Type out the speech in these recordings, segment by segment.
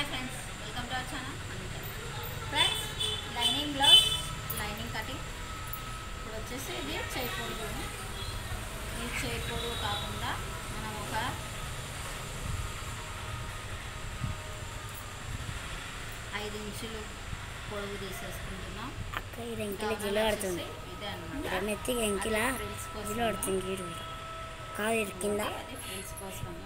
Hi friends, welcome to our channel Anitha. Friends, lining blouse, lining cutting. ఇప్పుడు వచ్చేసి ఇది చేయి పొడుగు. ఈ చేయి పొడుగు కాకుండా మనం ఒక 5 ఇంచులు పొడుగు తీసేసుకుంటున్నాం. అక్క ఇది ఎంకిల జిలో ఆడుతుంది. ఇదే అనమాట. మెత్తిగా ఎంకిల జిలో ఆడుతుంది. గీడు కాదు కింద అది ఫ్రిల్స్ కోసము.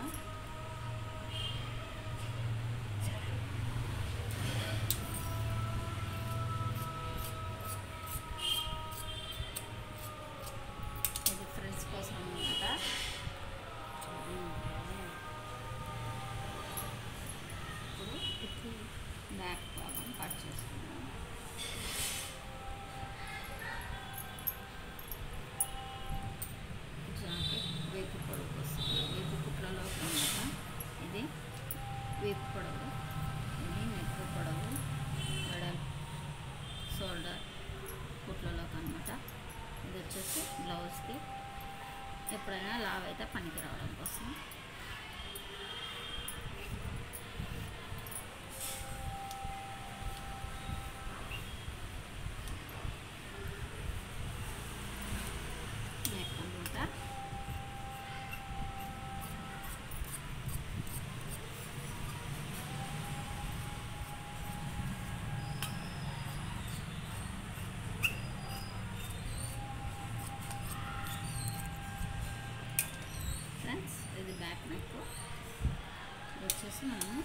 ఇది ఫ్రిల్స్ కోసం అనమాట. ఇప్పుడు బ్యాక్ భాగం కట్ చేసుకున్నాం. జాకెట్ వేపు పొడవు వస్తుంది. వేపు కుట్లలో అనమాట. ఇది వేపు పొడవు, ఇది నెక్ పొడవు, వెడల్ షోల్డర్ కుట్లలోకి అనమాట. ఇది వచ్చేసి బ్లౌజ్కి ఎప్పుడైనా లావ్ అయితే పనికి రావడం కోసం. నెక్ అనమాట. ఫ్రెండ్స్, ఇది బ్యాక్ నెక్. ఇది వచ్చేసి మనము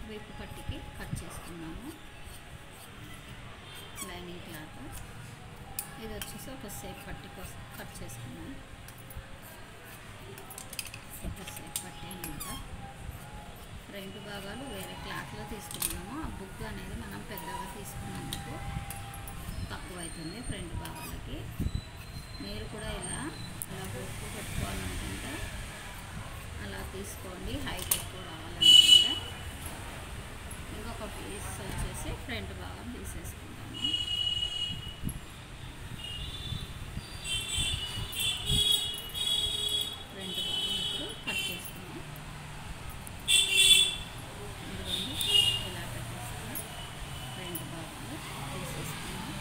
వైపు పట్టికి కట్ చేసుకున్నాము లైనింగ్ క్లాత్. ఇది వచ్చేసి ఒక సేఫ్ పట్టి కోసం కట్ చేసుకున్నాము. ఒక సేఫ్ పట్టి అనమాట. 2 భాగాలు వేరే క్లాత్లో తీసుకున్నాము. ఆ బుక్ అనేది మనం పెద్దగా తీసుకున్నందుకు తక్కువ అవుతుంది 2 భాగాలకి. మీరు కూడా ఇలా బొక్కు పెట్టుకోవాలనుకుంటే అలా తీసుకోండి. హైట్ ఎక్కువ రావాలనుకుంటే ఇంకొక పీస్ వచ్చేసి ఫ్రంట్ భాగం తీసేసుకుంటాము. ఫ్రంట్ భాగం ఇప్పుడు కట్ చేసుకున్నాం. ఎందుకంటే ఇలా పెట్టేసుకుని ఫ్రంట్ భాగాలు తీసేసుకున్నాం.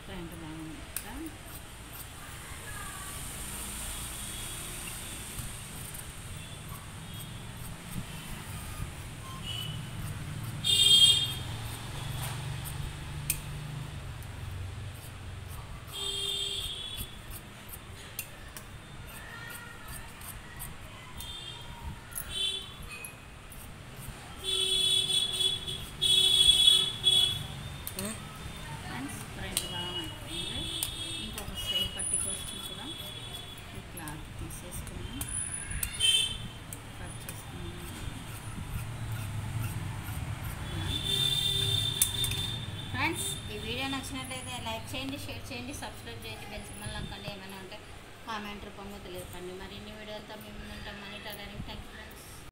ఫ్రంట్ భాగం ఇక్కడ ఫ్రంట్ భాగం అయిపోయింది. ఇంకొక సేఫ్ పట్టి కోసం కూడా ఈ క్లాత్ తీసేసుకున్నాం, కట్ చేసుకున్నాం. ఫ్రెండ్స్, ఈ వీడియో నచ్చినట్లయితే లైక్ చేయండి, షేర్ చేయండి, సబ్స్క్రైబ్ చేయండి, బెల్ సింబల్ నొక్కండి. ఏమైనా ఉంటే కామెంట్ రూపంలో తెలియకండి. మరిన్ని వీడియోలతో మేము ఉంటాం. Money tailoring. Thank you.